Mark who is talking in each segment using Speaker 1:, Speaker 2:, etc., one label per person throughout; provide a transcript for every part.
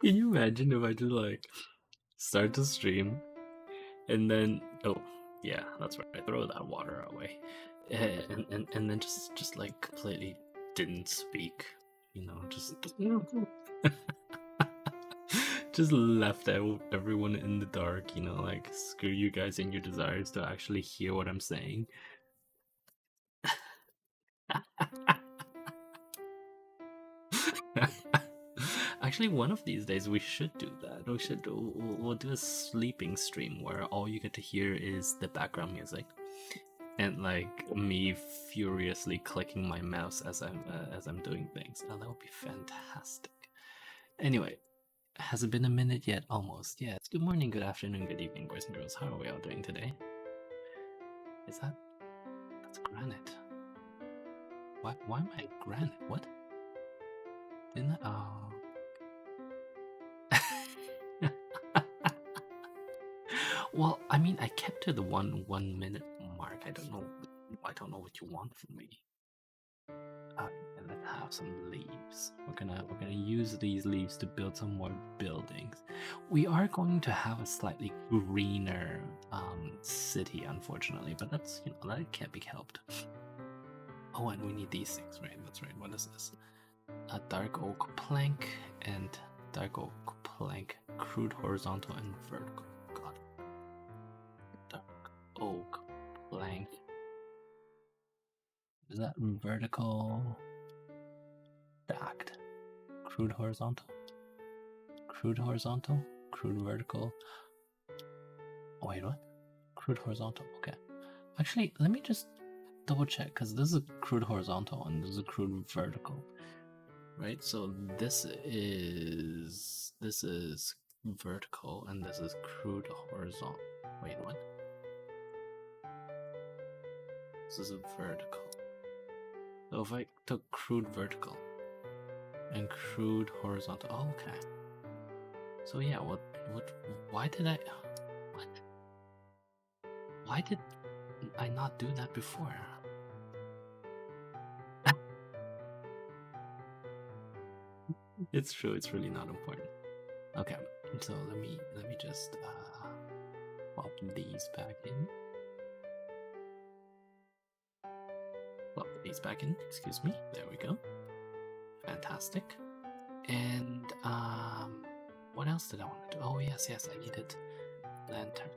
Speaker 1: Can you imagine if I just like start to stream and then yeah, that's right, I throw that water away, and then just like completely didn't speak, just just left everyone in the dark, like screw you guys and your desires to actually hear what I'm saying. Actually, one of these days we should do that. We'll do a sleeping stream where all you get to hear is the background music and like me furiously clicking my mouse as I'm doing things. Oh, that would be fantastic. Anyway, has it been a minute yet? Almost. Yeah. It's good morning, good afternoon, good evening, boys and girls. How are we all doing today? That's granite. Why am I granite? What? Didn't I? Oh. Well, I mean, I kept to the 1 minute mark. I don't know what you want from me. And let's have some leaves. We're gonna use these leaves to build some more buildings. We are going to have a slightly greener city, unfortunately, but that's that can't be helped. Oh, and we need these things, right? That's right. What is this? A dark oak plank and dark oak plank, crude horizontal and vertical. God. Dark oak plank. Is that vertical? Stacked. Crude horizontal. Crude horizontal. Crude vertical. Oh, wait, what? Crude horizontal. Okay. Actually, let me just double check because this is a crude horizontal and this is a crude vertical. Right, so this is vertical and this is crude horizontal. Wait, what? This is a vertical. So if I took crude vertical and crude horizontal, oh, okay. So yeah, why did I not do that before? It's true, it's really not important. Okay, so let me just pop these back in. Plop these back in, excuse me. There we go. Fantastic. And what else did I want to do? Oh yes, I needed lantern.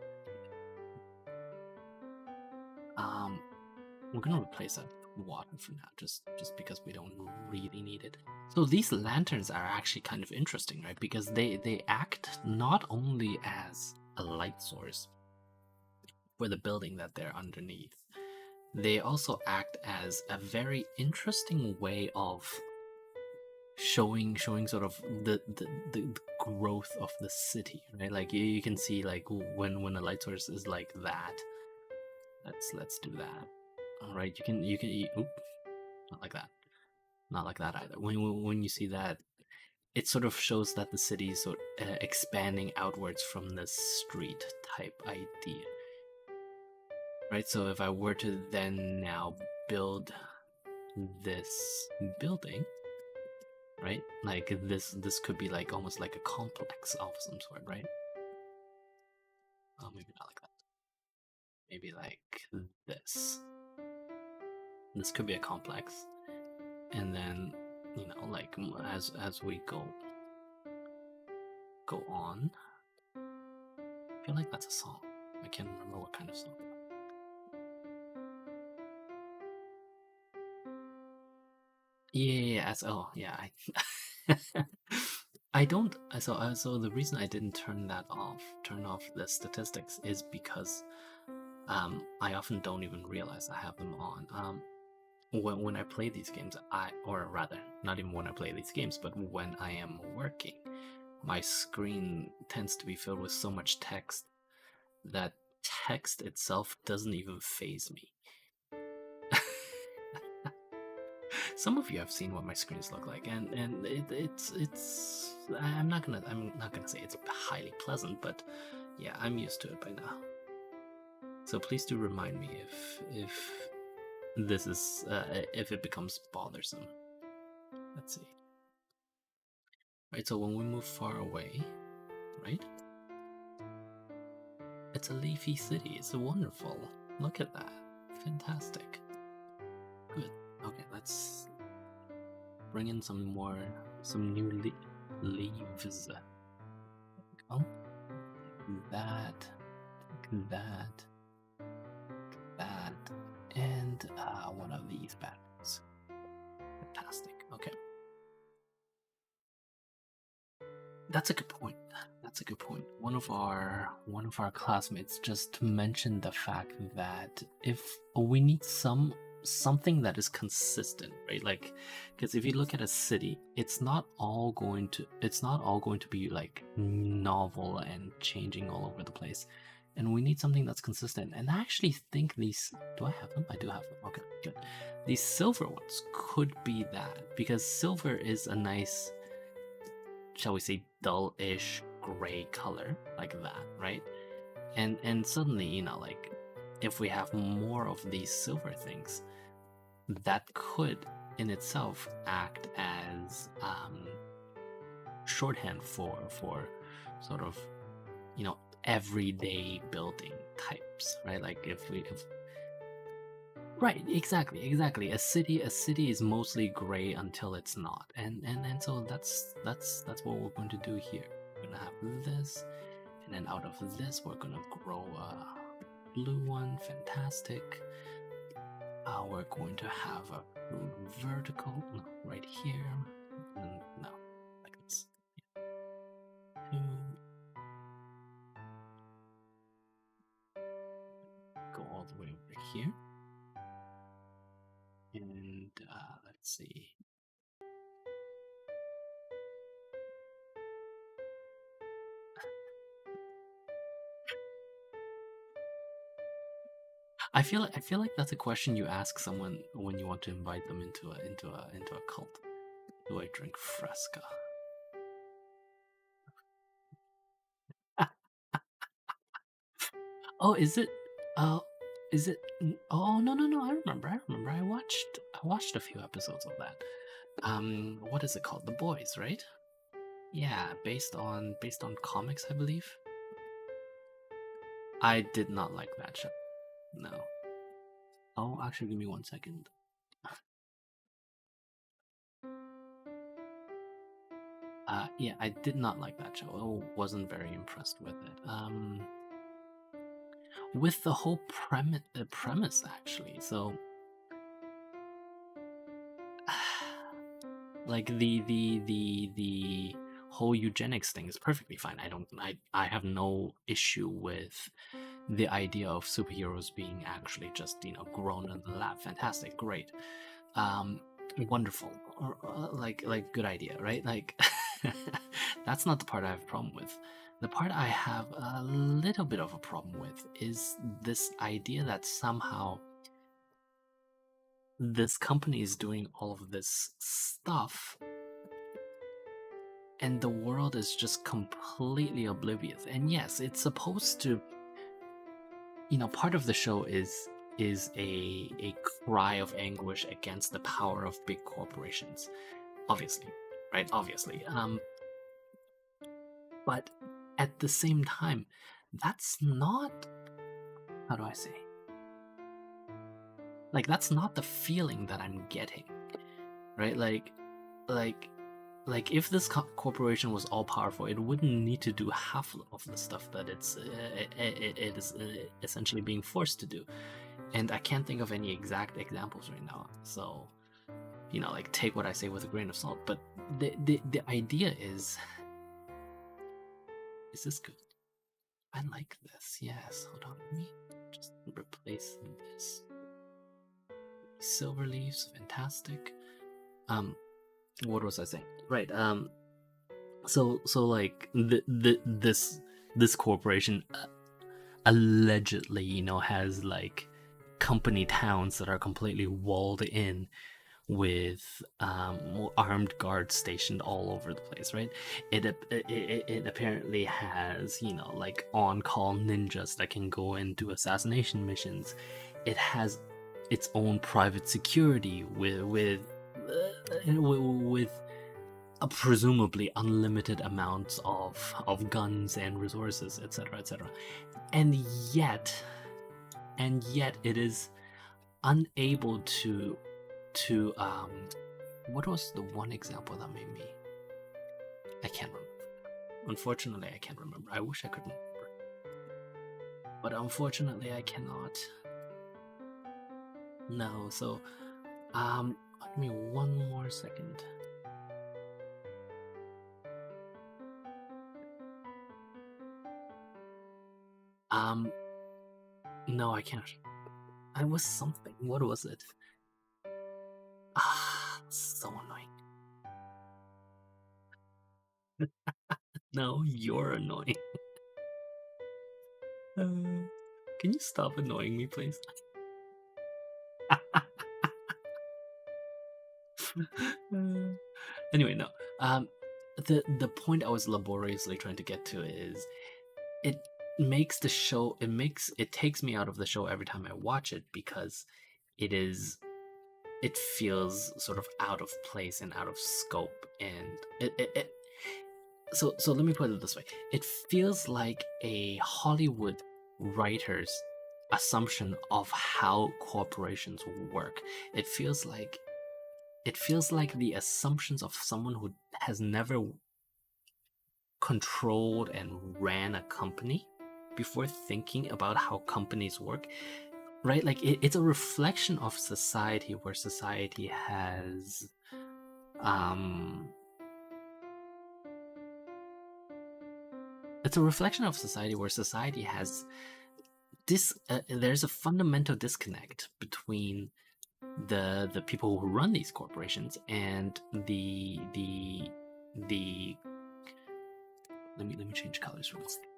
Speaker 1: We're gonna replace that with water for now, just because we don't really need it. So these lanterns are actually kind of interesting, right? Because they act not only as a light source for the building that they're underneath, they also act as a very interesting way of showing sort of the growth of the city, right? Like you can see like when a light source is like that. Let's do that. All right, you can oop, not like that either. When you see that, it sort of shows that the city is sort of expanding outwards from the street type idea, right? So if I were to then now build this building, right, like this could be like almost like a complex of some sort, right? Oh, maybe not like that. Maybe like this. This could be a complex, and then like as we go on. I feel like that's a song. I can't remember what kind of song. Yeah. Oh, yeah. I don't. So the reason I didn't turn off the statistics, is because I often don't even realize I have them on. When I play these games, or rather, not even when I play these games, but when I am working, my screen tends to be filled with so much text that text itself doesn't even faze me. Some of you have seen what my screens look like, and it's I'm not gonna say it's highly pleasant, but yeah, I'm used to it by now. So please do remind me if this is if it becomes bothersome. Let's see. Right, so when we move far away, right? It's a leafy city. It's wonderful. Look at that. Fantastic. Good. Okay, let's bring in some new leaves. Oh, that, and one of these batteries. Fantastic. Okay. That's a good point. That's a good point. One of our classmates just mentioned the fact that if we need something that is consistent, right? Like, because if you look at a city, it's not all going to be like novel and changing all over the place. And we need something that's consistent. And I actually think these, do I have them? I do have them. Okay, good. These silver ones could be that, because silver is a nice, shall we say, dull-ish gray color like that, right? And suddenly, you know, like if we have more of these silver things, that could in itself act as shorthand for sort of, you know, everyday building types, right? Like if right, exactly. A city is mostly gray until it's not, and so that's what we're going to do here. We're gonna have this, and then out of this we're gonna grow a blue one. Fantastic. We're going to have a vertical right here, and no, like this. Two. Go all the way over here, and let's see. I feel like that's a question you ask someone when you want to invite them into a cult. Do I drink Fresca? Oh, is it? Uh, is it? Oh, no! I remember. I watched a few episodes of that. What is it called? The Boys, right? Yeah, based on comics, I believe. I did not like that show. No. Oh, actually, give me 1 second. Yeah, I did not like that show. I wasn't very impressed with it. With the whole premise actually. So, like the whole eugenics thing is perfectly fine. I have no issue with the idea of superheroes being actually just, you know, grown in the lab. Fantastic, great, wonderful, or like good idea, right? Like that's not the part I have a problem with. The part I have a little bit of a problem with is this idea that somehow this company is doing all of this stuff and the world is just completely oblivious. And yes, it's supposed to, you know, part of the show is a cry of anguish against the power of big corporations, obviously, right? Obviously. But at the same time, that's not, how do I say, like that's not the feeling that I'm getting, right? Like if this corporation was all powerful, it wouldn't need to do half of the stuff that it is essentially being forced to do. And I can't think of any exact examples right now, so, you know, like, take what I say with a grain of salt. But the idea is this good? I like this. Yes, hold on, let me just replace this. Silver leaves, fantastic. What was I saying? Right. So like this corporation allegedly, you know, has like company towns that are completely walled in with armed guards stationed all over the place, right? It apparently has, you know, like on-call ninjas that can go and do assassination missions. It has its own private security with with presumably unlimited amounts of guns and resources, etc., etc. And yet it is unable to what was the one example that made me, I can't remember. Unfortunately, I can't remember. I wish I could remember, but unfortunately I cannot. No, so give me one more second. No, I can't. I was something. What was it? So annoying. No, you're annoying. Can you stop annoying me, please? Anyway, no. The point I was laboriously trying to get to is it makes the show. It takes me out of the show every time I watch it because it feels sort of out of place and out of scope, and so let me put it this way. It feels like a Hollywood writer's assumption of how corporations work. It feels like the assumptions of someone who has never controlled and ran a company before thinking about how companies work, right? Like it's a reflection of society where society has it's a reflection of society where society has this there's a fundamental disconnect between the people who run these corporations and the let me change colors for a second.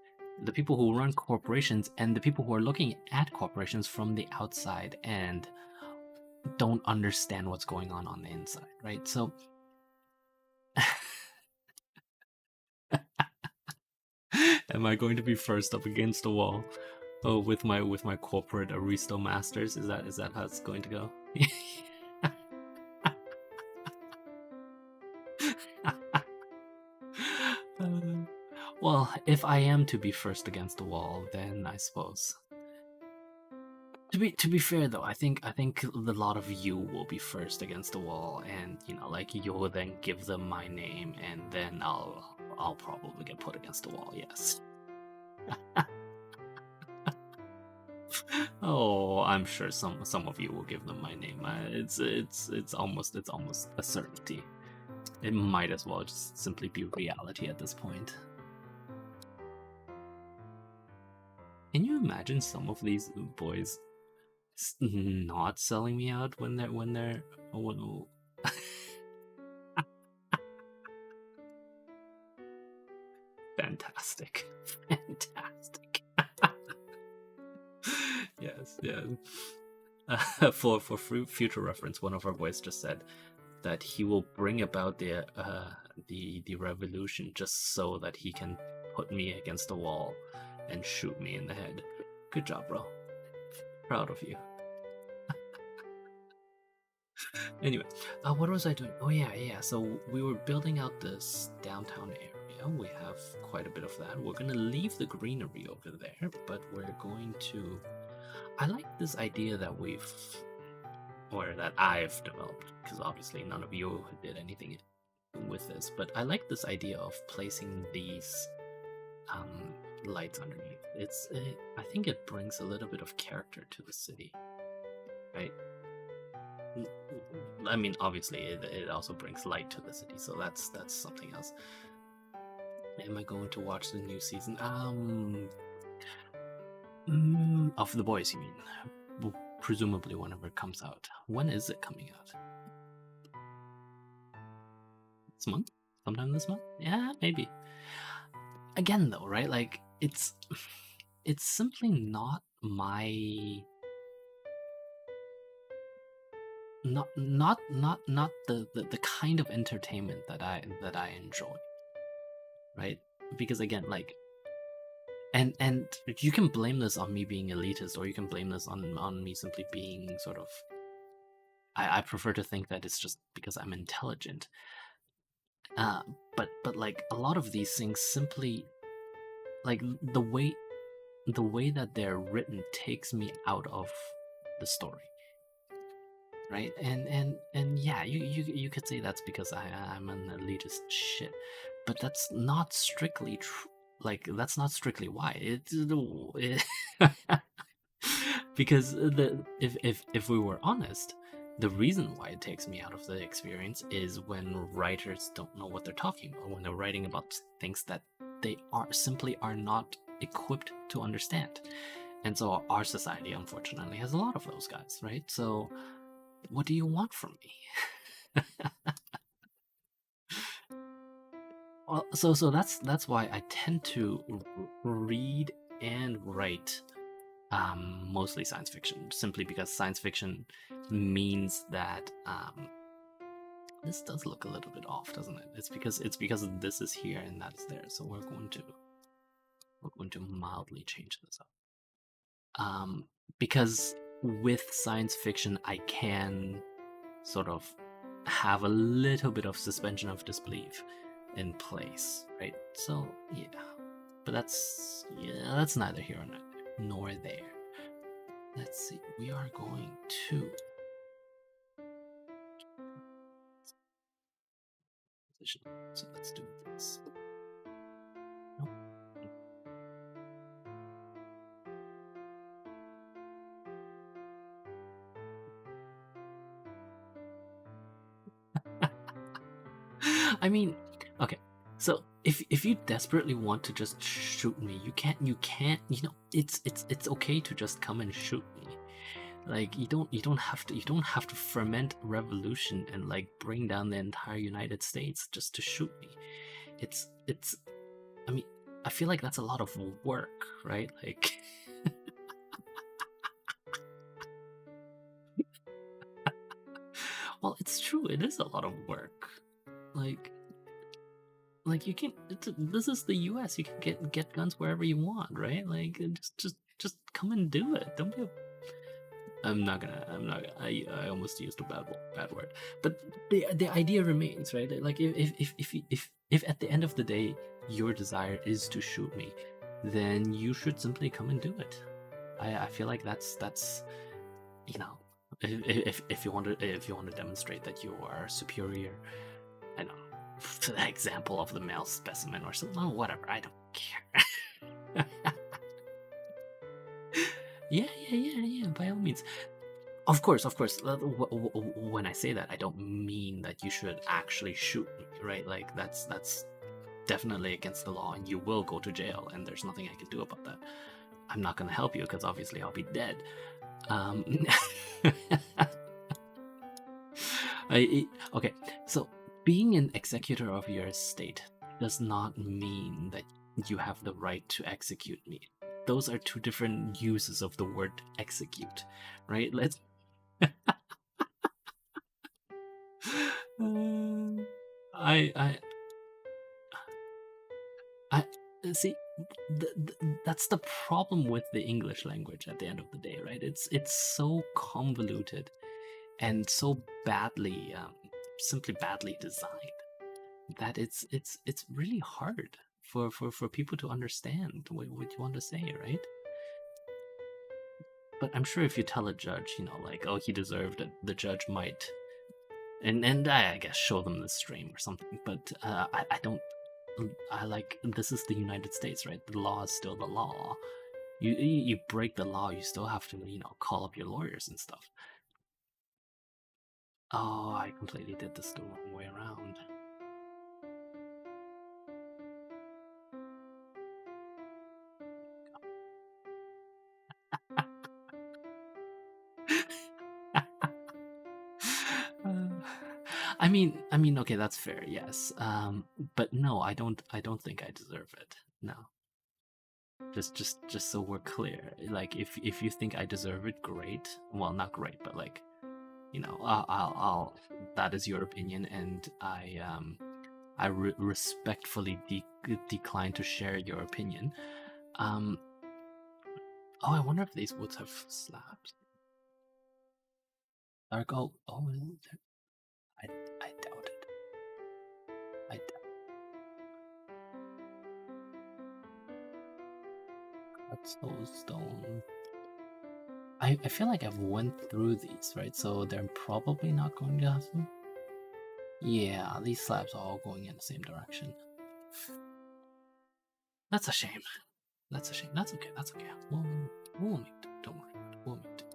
Speaker 1: The people who run corporations and the people who are looking at corporations from the outside and don't understand what's going on the inside, right? So am I going to be first up against the wall? Oh, with my corporate Aristo masters? Is that how it's going to go? Well, if I am to be first against the wall, then I suppose. To be fair though, I think a lot of you will be first against the wall, and like you'll then give them my name, and then I'll probably get put against the wall. Yes. Oh, I'm sure some of you will give them my name. It's almost a certainty. It might as well just simply be reality at this point. Can you imagine some of these boys not selling me out when they're fantastic. Yes. For future reference, one of our boys just said that he will bring about the revolution just so that he can put me against the wall and shoot me in the head. Good job, bro. Proud of you. Anyway, what was I doing? Oh yeah. So we were building out this downtown area. We have quite a bit of that. We're gonna leave the greenery over there, but we're going to. I like this idea that I've developed, because obviously none of you did anything with this, but I like this idea of placing these lights underneath. I think it brings a little bit of character to the city, right? I mean, obviously it also brings light to the city, so that's something else. Am I going to watch the new season? Of The Boys, you mean? Well, presumably whenever it comes out. When is it coming out? This month? Sometime this month? Yeah, maybe. Again, though, right? Like it's simply not my not the kind of entertainment that I enjoy, right? Because again, like, and you can blame this on me being elitist, or you can blame this on me simply being sort of I prefer to think that it's just because I'm intelligent. Uh, but like a lot of these things simply like the way that they're written takes me out of the story, right? And yeah, you could say that's because I'm an elitist shit, but that's not strictly true. Like that's not strictly why because if we were honest, the reason why it takes me out of the experience is when writers don't know what they're talking about, when they're writing about things that they are not equipped to understand. And so our society unfortunately has a lot of those guys, right? So what do you want from me? Well, so that's why I tend to read and write mostly science fiction, simply because science fiction means that this does look a little bit off, doesn't it? It's because this is here and that is there. So we're going to mildly change this up. Because with science fiction, I can sort of have a little bit of suspension of disbelief in place, right? So yeah, but that's neither here nor there. Let's see. We are going to position. So let's do this. Nope. I mean, okay. So if you desperately want to just shoot me, you can't. You know, it's okay to just come and shoot me. Like you don't have to ferment revolution and like bring down the entire United States just to shoot me. It's I mean, I feel like that's a lot of work, right? Like well, it's true. It is a lot of work. Like you can. This is the U.S. You can get guns wherever you want, right? Like just come and do it. Don't be. I'm not gonna. I almost used a bad word, but the idea remains, right? Like if at the end of the day your desire is to shoot me, then you should simply come and do it. I feel like that's you know, if you want to demonstrate that you are superior, I don't know, the example of the male specimen or something, whatever. I don't care. Yeah. By all means, of course. When I say that, I don't mean that you should actually shoot me, right? Like that's definitely against the law, and you will go to jail, and there's nothing I can do about that. I'm not gonna help you because obviously I'll be dead. Okay, so being an executor of your estate does not mean that you have the right to execute me. Those are two different uses of the word execute, right? Let's. I I see. That's the problem with the English language. At the end of the day, right? It's so convoluted and so badly, simply badly designed that it's really hard for people to understand what you want to say, right? But I'm sure if you tell a judge, you know, like, oh, he deserved it, the judge might, and I guess show them the stream or something. But I don't. I like this is the United States, right? The law is still the law. You break the law, you still have to call up your lawyers and stuff. Oh, I completely did this the wrong way around. I mean, okay, that's fair, yes. But no, I don't think I deserve it. No. Just so we're clear, like if you think I deserve it, great. Well, not great, but like, I'll that is your opinion, and I respectfully decline to share your opinion. Oh, I wonder if these woods have slabs. Dark oak. Oh, I I doubt it. I doubt that's so stone. I feel like I've went through these, right? So they're probably not going to have them. Yeah, these slabs are all going in the same direction. That's a shame. That's a shame. That's okay. That's okay. We'll make do. Don't worry. We'll make do.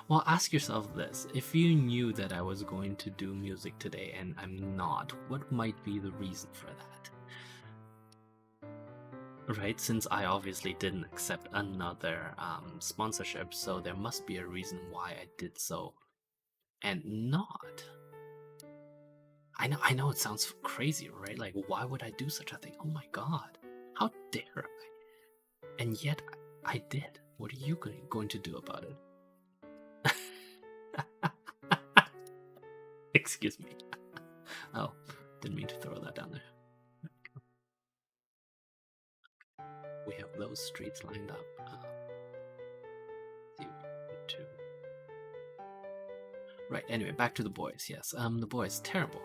Speaker 1: Well, ask yourself this. If you knew that I was going to do music today and I'm not, what might be the reason for that? Right? Since I obviously didn't accept another sponsorship, so there must be a reason why I did so and not. I know it sounds crazy, right? Like, why would I do such a thing? Oh my god. How dare I? And yet, I did. What are you going to do about it? Excuse me. Oh, didn't mean to throw that down there. We have those streets lined up. Two. Right. Anyway, back to the boys. Yes. The boys, terrible.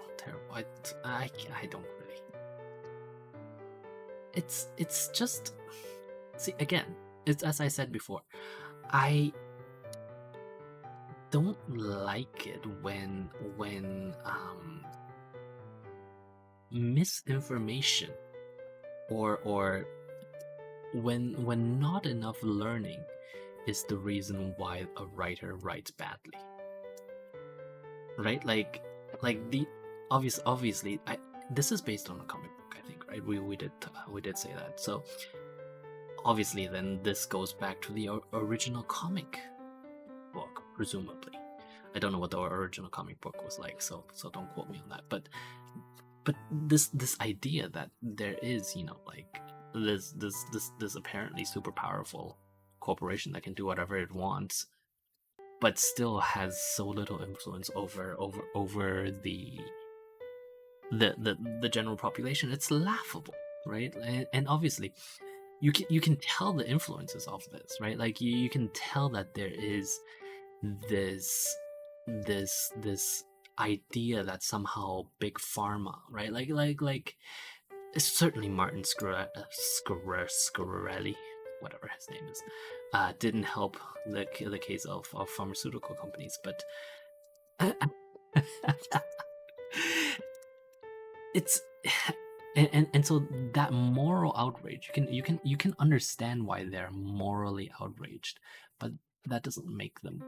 Speaker 1: I don't really. It's just. See, again, it's as I said before. I don't like it when misinformation or when not enough learning is the reason why a writer writes badly, right? Like the obviously this is based on a comic book, I think, right? We did say that. So obviously then this goes back to the original comic book, presumably. I don't know what the original comic book was like, so don't quote me on that. But this idea that there is, like this apparently super powerful corporation that can do whatever it wants, but still has so little influence over the general population. It's laughable, right? And obviously you can tell the influences of this, right? Like you can tell that there is this idea that somehow big pharma, right? Like it's certainly Martin Scarelli, whatever his name is, didn't help the case of pharmaceutical companies, but it's and so that moral outrage, you can understand why they're morally outraged, but that doesn't make them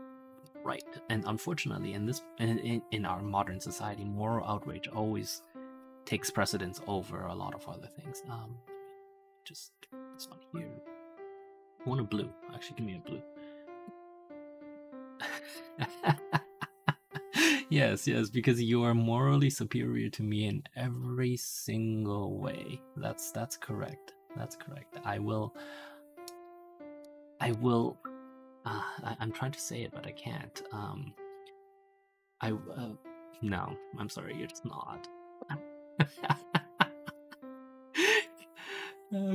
Speaker 1: right. And unfortunately, in our modern society, moral outrage always takes precedence over a lot of other things. Just this one here. I want a blue. Actually, give me a blue. Yes, because you are morally superior to me in every single way. That's correct. That's correct. I will. I'm trying to say it, but I can't. No, I'm sorry, you're just not.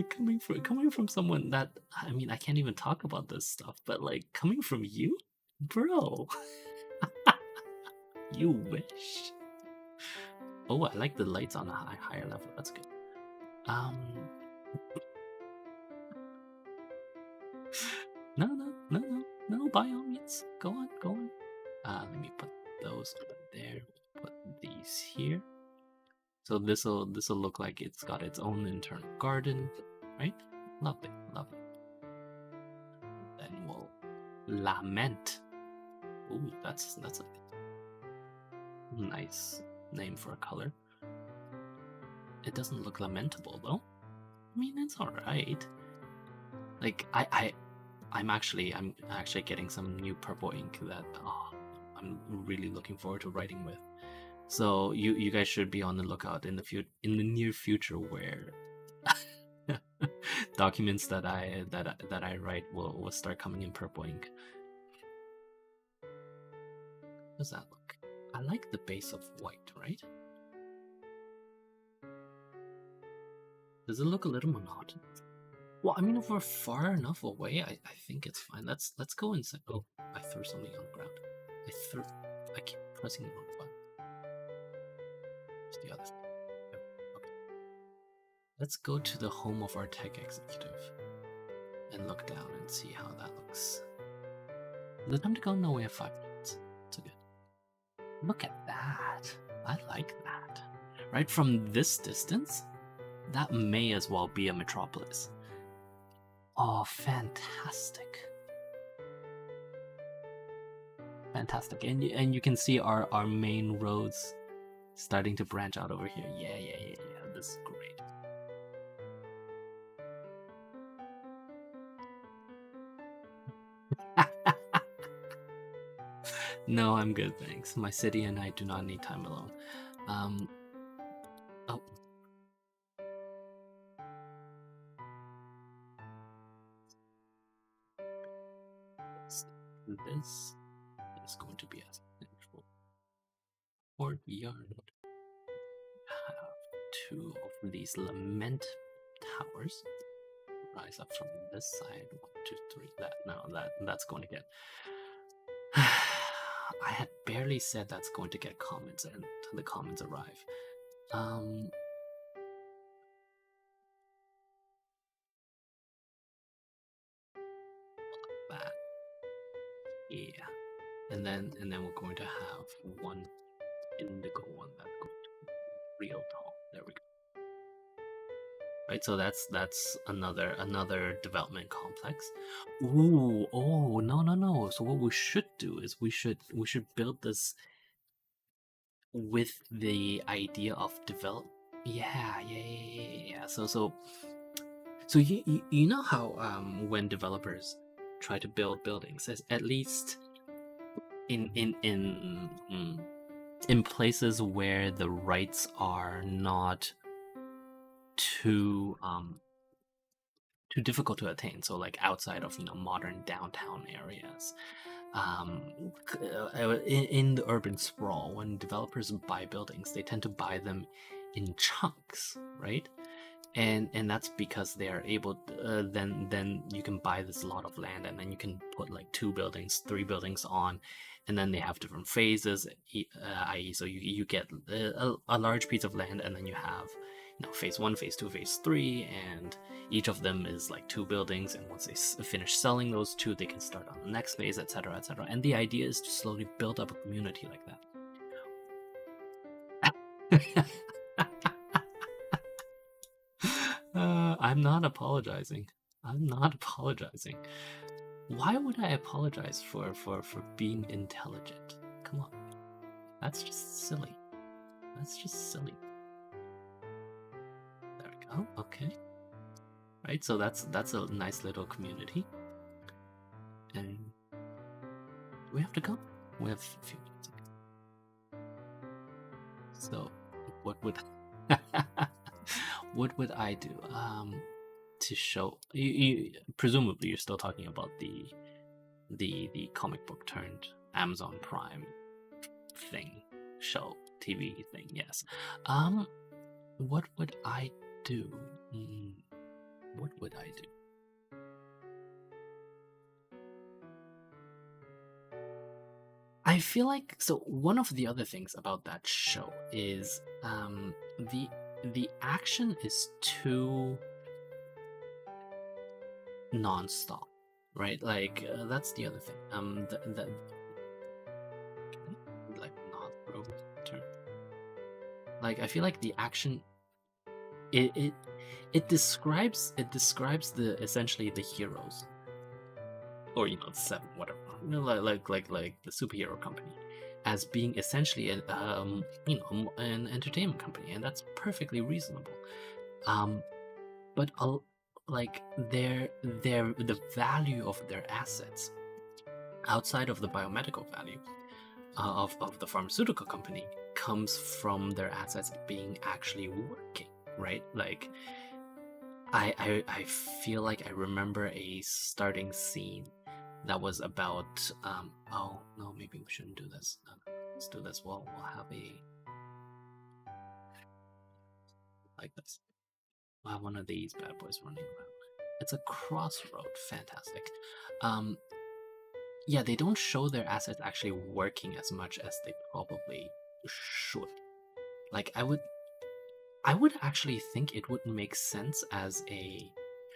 Speaker 1: Coming from someone that, I mean, I can't even talk about this stuff, but like coming from you, bro. You wish. Oh, I like the lights on a higher level. That's good. No. By all means, go on. Let me put those over there. Put these here. So this'll look like it's got its own internal garden, right? Lovely. Then we'll lament. Ooh, that's a nice name for a color. It doesn't look lamentable though. I mean, it's all right. Like I'm actually getting some new purple ink that I'm really looking forward to writing with. So you guys should be on the lookout in the near future where documents that I write will start coming in purple ink. How does that look? I like the base of white, right? Does it look a little monotonous? Well, I mean, if we're far enough away, I think it's fine. Let's go inside. Oh, I threw something on the ground. I keep pressing the wrong button. Where's the other thing? Yep, okay. Let's go to the home of our tech executive and look down and see how that looks. Is it time to go? No, we have 5 minutes. It's good. Look at that. I like that. Right from this distance, that may as well be a metropolis. Oh, fantastic. Fantastic. And you can see our main roads starting to branch out over here. Yeah. This is great. No, I'm good, thanks. My city and I do not need time alone. Oh. This is going to be a central courtyard. Have 2 of these lament towers rise up from this side. 1, 2, 3. That's going to get. I had barely said that's going to get comments, and the comments arrive. That. Yeah. And then we're going to have one indigo one that's going to be real tall. There we go. Right, so that's another development complex. Ooh, oh no. So what we should do is we should build this with the idea of develop. Yeah. So you know how when developers try to build buildings, at least in places where the rights are not too difficult to attain, so like outside of modern downtown areas, in the urban sprawl, when developers buy buildings, they tend to buy them in chunks, right? And that's because they are able then you can buy this lot of land, and then you can put like 2 buildings, 3 buildings on, and then they have different phases, i.e. so you get a large piece of land, and then you have phase 1, phase 2, phase 3, and each of them is like 2 buildings, and once they finish selling those 2, they can start on the next phase, etc. And the idea is to slowly build up a community like that. I'm not apologizing. Why would I apologize for being intelligent? Come on. That's just silly. There we go. Okay. Right, so that's a nice little community. And we have to go. We have a few minutes. So what would what would I do to show you? Presumably you're still talking about the comic book turned Amazon Prime thing, show, TV thing. Yes. What would I do? What would I do? I feel like, so one of the other things about that show is the action is too non-stop, right? Like that's the other thing. Like not over turn. Like I feel like the action, it describes the essentially the heroes, or the 7, whatever, like the superhero company, as being essentially an entertainment company, and that's perfectly reasonable. But like the value of their assets outside of the biomedical value of the pharmaceutical company comes from their assets being actually working, right? Like I feel like I remember a starting scene that was about oh no, maybe we shouldn't do this. No, let's do this. We'll have a like this. one of these bad boys running around. It's a crossroad. Fantastic. Um, yeah, they don't show their assets actually working as much as they probably should. Like I would actually think it would make sense as a.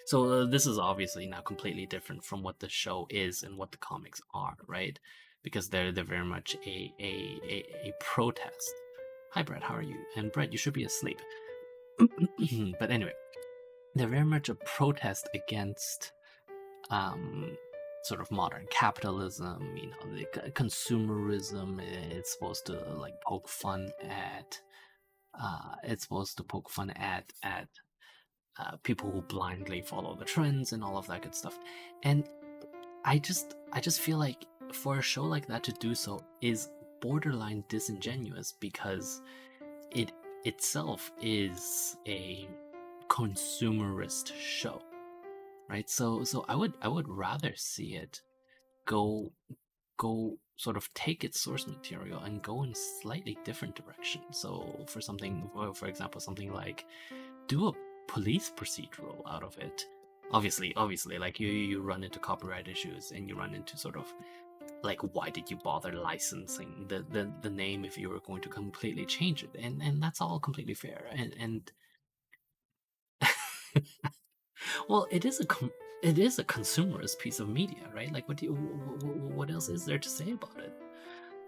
Speaker 1: So this is obviously now completely different from what the show is and what the comics are, right? Because they're very much a protest. Hi, Brett. How are you? And Brett, you should be asleep. But anyway, they're very much a protest against sort of modern capitalism. You know, the consumerism. It's supposed to like poke fun at. It's supposed to poke fun at people who blindly follow the trends and all of that good stuff. And I just feel like for a show like that to do so is borderline disingenuous because it itself is a consumerist show, right? So I would rather see it go sort of take its source material and go in slightly different direction. So for something, for example, something like do a police procedural out of it. Obviously, like you run into copyright issues and you run into sort of like why did you bother licensing the name if you were going to completely change it, and that's all completely fair, and well, it is a consumerist piece of media, right? Like what else is there to say about it?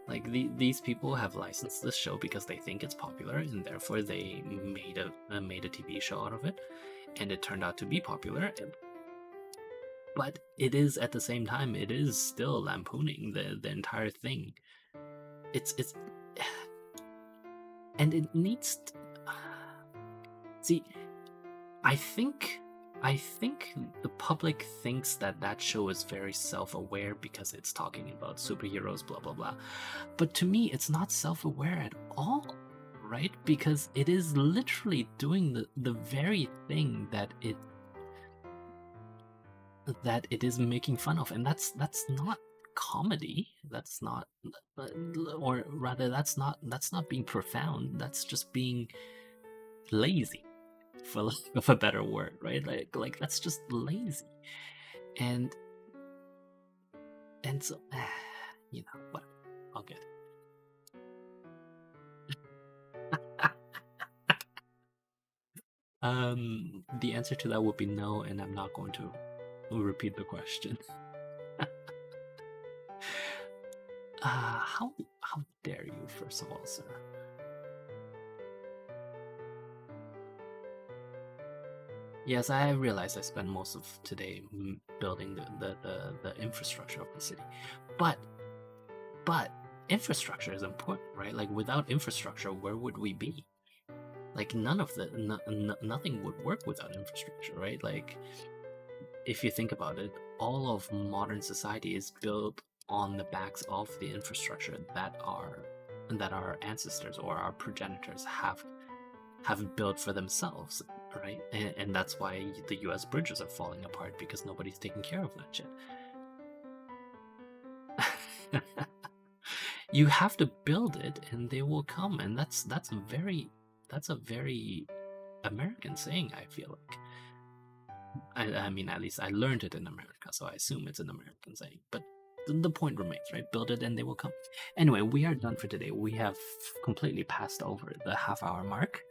Speaker 1: Like these people have licensed this show because they think it's popular, and therefore they made a TV show out of it, and it turned out to be popular. But it is at the same time, it is still lampooning the entire thing. It's and it needs to, see. I think the public thinks that show is very self-aware because it's talking about superheroes, blah blah blah. But to me, it's not self-aware at all, right? Because it is literally doing the very thing that it is making fun of, and that's not comedy. That's not, or rather, that's not being profound. That's just being lazy, for lack of a better word, right? Like that's just lazy, and so you know what? All good. The answer to that would be no, and I'm not going to repeat the question. How dare you, first of all, sir? Yes, I realize I spent most of today building the infrastructure of the city, but infrastructure is important, right? Like without infrastructure, where would we be? Like nothing would work without infrastructure, right? Like if you think about it, all of modern society is built on the backs of the infrastructure that our ancestors or our progenitors have built for themselves, right? And that's why the US bridges are falling apart, because nobody's taking care of that shit. You have to build it and they will come, and that's a very American saying, I feel like. I mean, at least I learned it in America, so I assume it's an American saying. But the point remains, right? Build it and they will come. Anyway, we are done for today. We have completely passed over the half-hour mark.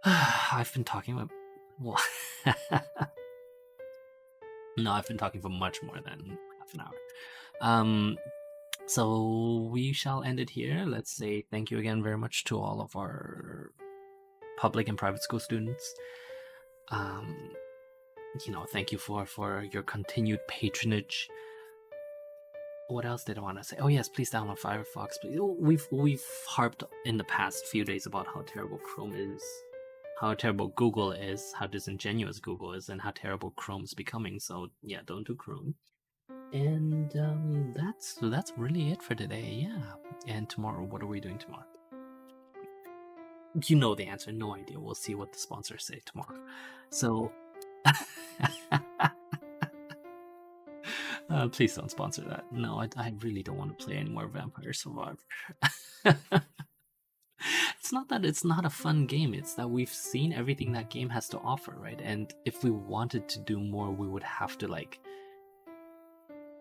Speaker 1: I've been talking about... Well, no, I've been talking for much more than half an hour. So we shall end it here. Let's say thank you again very much to all of our public and private school students. You know, thank you for your continued patronage. What else did I want to say? Oh yes, please download Firefox. We've harped in the past few days about how terrible Chrome is, how terrible Google is, how disingenuous Google is, and how terrible Chrome is becoming. So yeah, don't do Chrome. And that's really it for today. Yeah. And tomorrow, what are we doing tomorrow? You know the answer. No idea. We'll see what the sponsors say tomorrow. So please don't sponsor that. No, I really don't want to play any more Vampire Survivor. it's not that it's not a fun game, it's that we've seen everything that game has to offer, right? And if we wanted to do more, we would have to like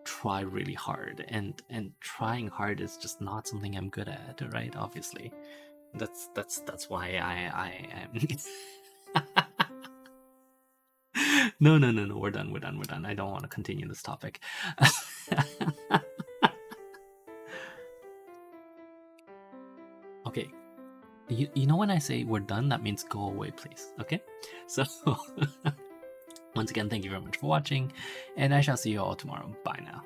Speaker 1: try really hard, and trying hard is just not something I'm good at, right? Obviously. That's why I am No, we're done. I don't want to continue this topic. Okay. You know when I say we're done, that means go away, please. Okay? So, once again, thank you very much for watching, and I shall see you all tomorrow. Bye now.